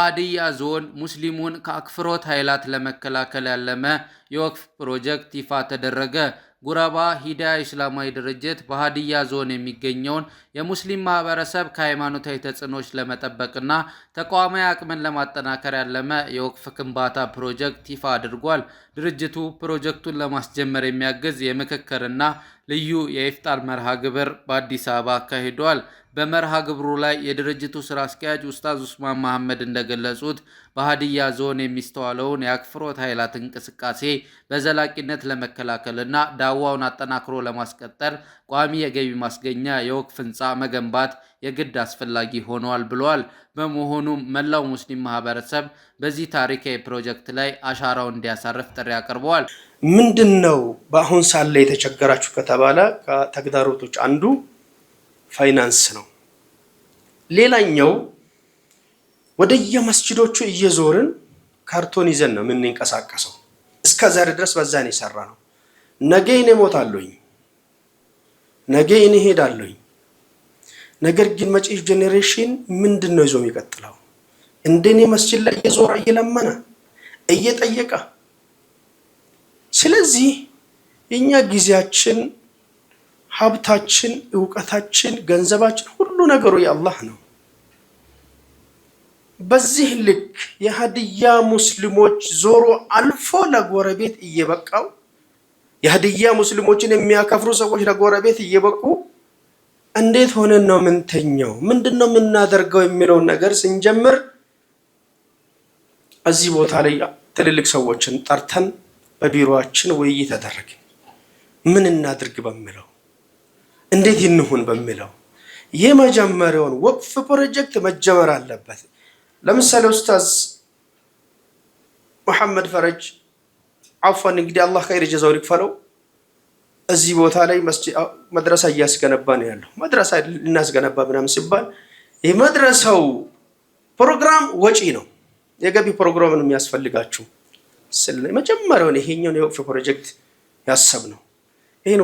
በሃዲያ ዞን ሙስሊሙን ከአክፍሮት ኃይላት ለመከላከል ያለመ የወቅፍ ፕሮጀክት ይፋ ተደረገ። ጉራባ ሂዳያ እስላማዊ ድርጅት በሃዲያ ዞን የሚገኘውን የሙስሊም ማህበረሰብ ከሃይማኖታዊ ተጽዕኖች ለመጠበቅና ተቋማዊ አቅምን ለማጠናከር ያለመ የወቅፍ ግንባታ ፕሮጀክት ይፋ አድርጓል። ድርጅቱ ፕሮጀክቱን ለማስጀመር የሚያግዝ የምክክርና ልዩ የኢፍጣር መርሃ ግብር በአዲስ አበባ አካሂዷል። በመርሃ ግብሩ ላይ የድርጅቱ ስራ አስኪያጅ ኡስታዝ ኡስማን መሐመድ እንደገለጹት በሃዲያ ዞን የሚስተዋለውን የአክፍሮት ኃይላት እንቅስቃሴ በዘላቂነት ለመከላከልና ዳዋውን አጠናክሮ ለማስቀጠል ቋሚ የገቢ ማስገኛ የወቅፍ ህንፃ መገንባት የግድ አስፈላጊ ሆኗል ብለዋል። በመሆኑም መላው ሙስሊም ማህበረሰብ በዚህ ታሪካዊ ፕሮጀክት ላይ አሻራውን እንዲያሳርፍ ጥሪ አቅርበዋል። ምንድነው በአሁን ሳለ የተቸገራችሁ ከተባለ ከተግዳሮቶች አንዱ ፋይናንስ ነው። ሌላኛው ወደየመስጂዶቹ እየዞርን ካርቶን ይዘን ነው የምንንቀሳቀሰው። እስከዛሬ ድረስ በዛን ይሰራ ነው። ነገ እኔ እሞታለሁኝ፣ ነገ እኔ እሄዳለሁኝ። ነገር ግን መጪው ጄኔሬሽን ምንድነው ይዞ የሚቀጥለው? እንደኔ መስጂድ ላይ እየዞረ እየለመነ እየጠየቀ። ስለዚህ የኛ ጊዜያችን፣ ሀብታችን፣ ዕውቀታችን፣ ገንዘባችን ሁሉ ነገሩ የአላህ ነው። በዚህ ልክ የሃዲያ ሙስሊሞች ዞሮ አልፎ ለጎረቤት እየበቃው የሃዲያ ሙስሊሞችን የሚያከፍሩ ሰዎች ለጎረቤት እየበቁ እንዴት ሆነን ነው ምንተኛው? ምንድነው የምናደርገው የሚለው ነገር ስንጀምር እዚህ ቦታ ላይ ትልልቅ ሰዎችን ጠርተን በቢሮአችን ውይይት ተደረገ። ምን እናድርግ በሚለው እንዴት ይንሁን በሚለው የመጀመሪያውን ወቅፍ ፕሮጀክት መጀመር አለበት። ለምሳሌ ኡስታዝ መሐመድ ፈረጅ አፈን እንግዲህ አላህ ኸይር ጀዛው ይክፈለው እዚህ ቦታ ላይ መድረሳ እያስገነባ ነው ያለው። መድረሳ ልናስገነባ ምናምን ሲባል የመድረሳው ፕሮግራም ወጪ ነው፣ የገቢ ፕሮግራም ነው የሚያስፈልጋችሁ። ስለዚህ መጀመሪያውን ይሄኛውን የወቅፍ ፕሮጀክት ያሰብነው ይሄን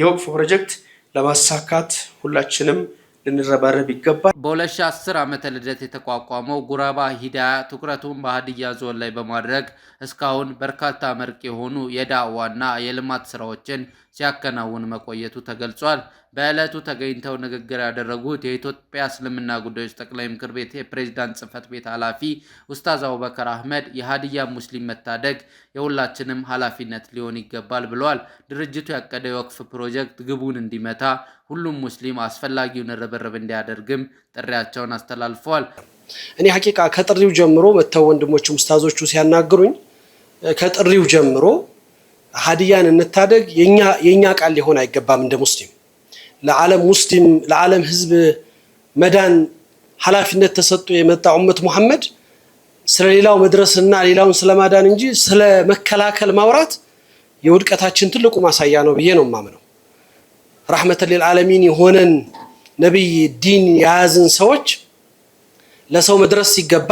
የወቅፍ ፕሮጀክት ለማሳካት ሁላችንም ልንረባረብ ይገባል። በ2010 ዓመተ ልደት የተቋቋመው ጉራባ ሂዳያ ትኩረቱን በሃዲያ ዞን ላይ በማድረግ እስካሁን በርካታ መርቅ የሆኑ የዳዕዋና የልማት ስራዎችን ሲያከናውን መቆየቱ ተገልጿል። በዕለቱ ተገኝተው ንግግር ያደረጉት የኢትዮጵያ እስልምና ጉዳዮች ጠቅላይ ምክር ቤት የፕሬዝዳንት ጽህፈት ቤት ኃላፊ ኡስታዝ አቡበከር አህመድ የሃዲያ ሙስሊም መታደግ የሁላችንም ኃላፊነት ሊሆን ይገባል ብለዋል። ድርጅቱ ያቀደው የወቅፍ ፕሮጀክት ግቡን እንዲመታ ሁሉም ሙስሊም አስፈላጊውን ርብርብ እንዲያደርግም ጥሪያቸውን አስተላልፈዋል። እኔ ሐቂቃ ከጥሪው ጀምሮ መተው ወንድሞች ሙስታዞቹ ሲያናግሩኝ ከጥሪው ጀምሮ ሃዲያን እንታደግ የኛ ቃል ሊሆን አይገባም። እንደ ሙስሊም ለዓለም ህዝብ መዳን ኃላፊነት ተሰጥቶ የመጣ ኡመት ሙሐመድ ስለሌላው መድረስና ሌላውን ስለማዳን እንጂ ስለመከላከል ማውራት የውድቀታችን ትልቁ ማሳያ ነው ብዬ ነው የማምነው። ረህመተል ለልዓለሚን የሆነን ነብይ ዲን ያዝን ሰዎች ለሰው መድረስ ሲገባ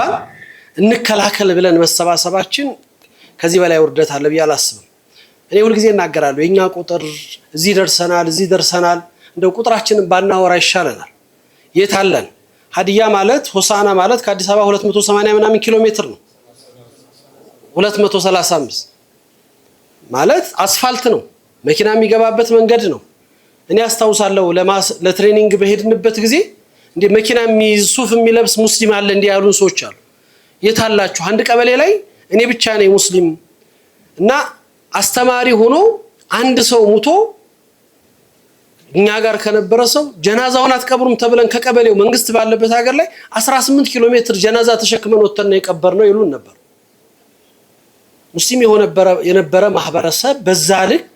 እንከላከል ብለን መሰባሰባችን ከዚህ በላይ ውርደት አለ ብዬ አላስብም። እኔ ሁሉ ጊዜ እናገራለሁ የኛ ቁጥር እዚህ ደርሰናል እንደው ቁጥራችንን ባናወራ ይሻለናል። የት አለን? ሃዲያ ማለት ሆሳና ማለት ከአዲስ አበባ 280 ምናምን ኪሎ ሜትር ነው። 235 ማለት አስፋልት ነው፣ መኪና የሚገባበት መንገድ ነው። እኔ አስታውሳለሁ ለትሬኒንግ በሄድንበት ጊዜ እንደ መኪና የሚይዝ ሱፍ የሚለብስ ሙስሊም አለ እንደ ያሉን ሰዎች አሉ። የት አላችሁ? አንድ ቀበሌ ላይ እኔ ብቻ ነኝ ሙስሊም እና አስተማሪ ሆኖ አንድ ሰው ሙቶ እኛ ጋር ከነበረ ሰው ጀናዛውን አትቀብሩም ተብለን ከቀበሌው መንግስት ባለበት ሀገር ላይ 18 ኪሎ ሜትር ጀናዛ ተሸክመን ወጥተን ነው የቀበርነው ይሉን ነበር። ሙስሊም የነበረ ማህበረሰብ በዛ ልክ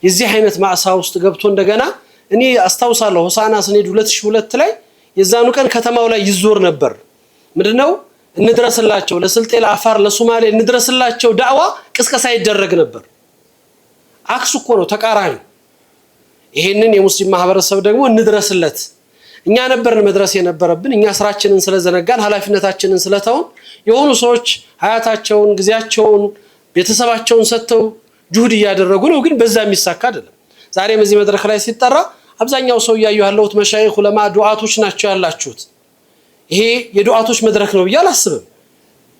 የዚህ አይነት ማዕሳ ውስጥ ገብቶ እንደገና እኔ አስታውሳለሁ ሆሳና ስንሄድ 2002 ላይ የዛኑ ቀን ከተማው ላይ ይዞር ነበር። ምንድነው እንድረስላቸው ለስልጤ ለአፋር ለሶማሌ እንድረስላቸው ዳዕዋ ቅስቀሳ ይደረግ ነበር። አክሱ እኮ ነው ተቃራኒ። ይሄንን የሙስሊም ማህበረሰብ ደግሞ እንድረስለት እኛ ነበርን መድረስ የነበረብን። እኛ ስራችንን ስለዘነጋን ኃላፊነታችንን ስለተውን የሆኑ ሰዎች ሀያታቸውን ጊዜያቸውን ቤተሰባቸውን ሰጥተው ጁህድ ያደረጉ ነው። ግን በዛ የሚሳካ አይደለም። ዛሬ በዚህ መድረክ ላይ ሲጠራ አብዛኛው ሰው ያዩ ያለውት መሻይኽ ዑለማ ዱዓቶች ናቸው ያላችሁት። ይሄ የዱዓቶች መድረክ ነው ብዬ አላስብም።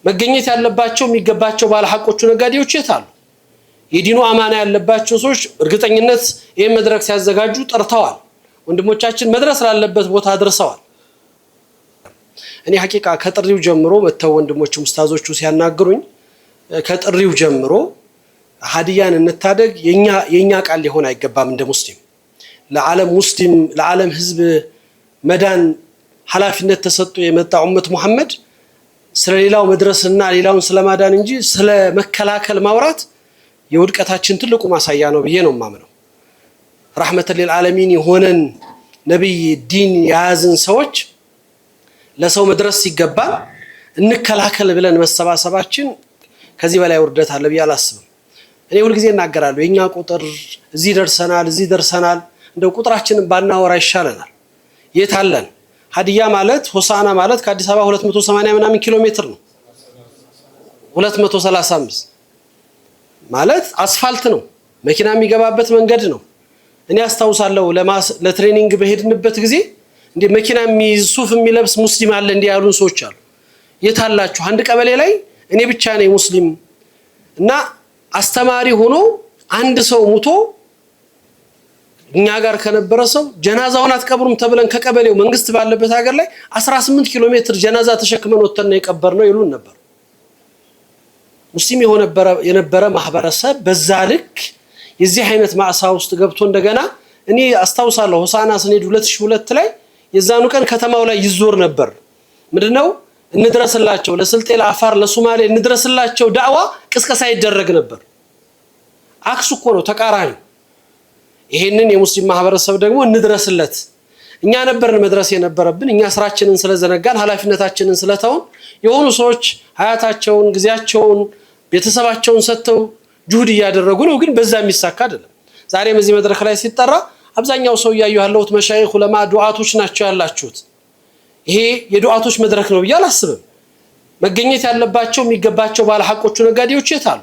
መገኘት ያለባቸው የሚገባቸው ባለ ሐቆቹ ነጋዴዎች የት አሉ? የዲኑ አማና ያለባቸው ሰዎች እርግጠኝነት ይሄን መድረክ ሲያዘጋጁ ጠርተዋል። ወንድሞቻችን መድረስ ላለበት ቦታ አድርሰዋል። እኔ ሐቂቃ ከጥሪው ጀምሮ መተው ወንድሞቹ ኡስታዞቹ ሲያናግሩኝ ከጥሪው ጀምሮ ሀዲያን እንታደግ የኛ ቃል ሊሆን አይገባም። እንደ ሙስሊም ለዓለም ህዝብ መዳን ኃላፊነት ተሰጥቶ የመጣ ኡመት ሙሐመድ ስለሌላው መድረስና ሌላውን ስለማዳን እንጂ ስለ መከላከል ማውራት የውድቀታችን ትልቁ ማሳያ ነው ብዬ ነው የማምነው። ረህመተ ሊልዓለሚን የሆነን ነብይ ዲን ያዝን ሰዎች ለሰው መድረስ ሲገባ እንከላከል ብለን መሰባሰባችን ከዚህ በላይ ውርደት አለ ብዬ አላስብም። እኔ ሁሉ ጊዜ እናገራለሁ የኛ ቁጥር እዚህ ደርሰናል እንደው ቁጥራችንን ባናወራ ይሻለናል። የት አለን? ሀዲያ ማለት ሆሳና ማለት ከአዲስ አበባ 280 ምናምን ኪሎ ሜትር ነው። 235 ማለት አስፋልት ነው፣ መኪና የሚገባበት መንገድ ነው። እኔ አስታውሳለሁ ለትሬኒንግ በሄድንበት ጊዜ እንደ መኪና ሱፍ የሚለብስ ሙስሊም አለ እንደ ያሉን ሰዎች አሉ። የታላችሁ አንድ ቀበሌ ላይ እኔ ብቻ ነኝ ሙስሊም እና አስተማሪ ሆኖ አንድ ሰው ሙቶ እኛ ጋር ከነበረ ሰው ጀናዛውን አትቀብሩም ተብለን ከቀበሌው መንግስት ባለበት ሀገር ላይ 18 ኪሎ ሜትር ጀናዛ ተሸክመን ወተን የቀበርነው ይሉን ነበር። ሙስሊም የነበረ ማህበረሰብ በዛ ልክ የዚህ አይነት ማዕሳ ውስጥ ገብቶ እንደገና እኔ አስታውሳለሁ ሆሳና ስንሄድ 2002 ላይ የዛኑ ቀን ከተማው ላይ ይዞር ነበር። ምንድነው እንድረስላቸው ለስልጤ ለአፋር ለሶማሌ እንድረስላቸው ዳዕዋ ቅስቀሳ ይደረግ ነበር። አክሱ እኮ ነው ተቃራኒ። ይሄንን የሙስሊም ማህበረሰብ ደግሞ እንድረስለት እኛ ነበርን መድረስ የነበረብን። እኛ ስራችንን ስለዘነጋን ኃላፊነታችንን ስለተውን የሆኑ ሰዎች ሀያታቸውን ጊዜያቸውን ቤተሰባቸውን ሰጥተው ጁህድ ያደረጉ ነው። ግን በዛ የሚሳካ አይደለም። ዛሬ በዚህ መድረክ ላይ ሲጠራ አብዛኛው ሰው ያዩ ያለውት መሻይኽ ዑለማ ዱዓቶች ናቸው ያላችሁት። ይሄ የዱዓቶች መድረክ ነው ብዬ አላስብም። መገኘት ያለባቸው የሚገባቸው ባለ ሐቆቹ ነጋዴዎች የት አሉ?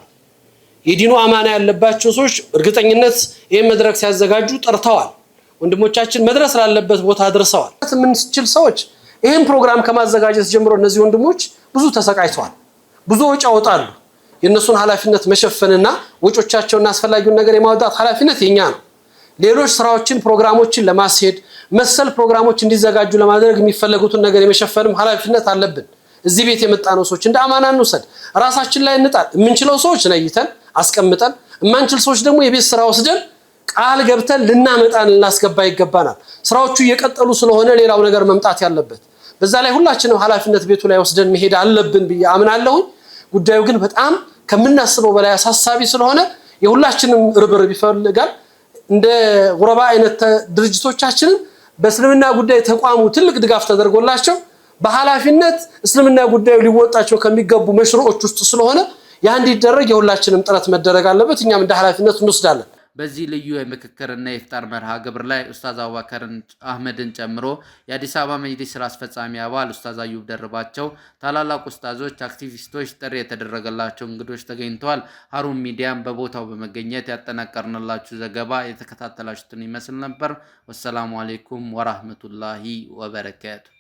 የዲኑ አማና ያለባቸው ሰዎች እርግጠኝነት ይሄን መድረክ ሲያዘጋጁ ጠርተዋል። ወንድሞቻችን መድረስ ላለበት ቦታ አድርሰዋል። የምንችል ሰዎች ይሄን ፕሮግራም ከማዘጋጀት ጀምሮ እነዚህ ወንድሞች ብዙ ተሰቃይተዋል፣ ብዙ ወጪ ያወጣሉ። የነሱን ኃላፊነት መሸፈንና ወጪዎቻቸውና አስፈላጊውን ነገር የማውጣት ኃላፊነት የኛ ነው። ሌሎች ስራዎችን ፕሮግራሞችን ለማስሄድ መሰል ፕሮግራሞች እንዲዘጋጁ ለማድረግ የሚፈልጉትን ነገር የመሸፈንም ኃላፊነት አለብን። እዚህ ቤት የመጣነው ሰዎች እንደ አማና እንውሰድ፣ ራሳችን ላይ እንጣል። የምንችለው ሰዎች ለይተን አስቀምጠን የማንችል ሰዎች ደግሞ የቤት ስራ ወስደን ቃል ገብተን ልናመጣን ልናስገባ ይገባናል። ስራዎቹ እየቀጠሉ ስለሆነ ሌላው ነገር መምጣት ያለበት በዛ ላይ ሁላችንም ኃላፊነት ቤቱ ላይ ወስደን መሄድ አለብን ብዬ አምናለሁ። ጉዳዩ ግን በጣም ከምናስበው በላይ አሳሳቢ ስለሆነ የሁላችንም ርብርብ ይፈልጋል። እንደ ጉረባ አይነት ድርጅቶቻችንን በእስልምና ጉዳይ ተቋሙ ትልቅ ድጋፍ ተደርጎላቸው በኃላፊነት እስልምና ጉዳዩ ሊወጣቸው ከሚገቡ መሽሩዖች ውስጥ ስለሆነ ያ እንዲደረግ የሁላችንም ጥረት መደረግ አለበት። እኛም እንደ ኃላፊነት እንወስዳለን። በዚህ ልዩ የምክክርና የኢፍጣር መርሃ ግብር ላይ ኡስታዝ አቡበከር አህመድን ጨምሮ የአዲስ አበባ መጅሊስ ስራ አስፈጻሚ አባል ኡስታዝ አዩብ ደርባቸው፣ ታላላቅ ኡስታዞች፣ አክቲቪስቶች፣ ጥሪ የተደረገላቸው እንግዶች ተገኝተዋል። ሀሩን ሚዲያም በቦታው በመገኘት ያጠናቀርንላችሁ ዘገባ የተከታተላችሁትን ይመስል ነበር። ወሰላሙ አለይኩም ወራህመቱላሂ ወበረካቱ።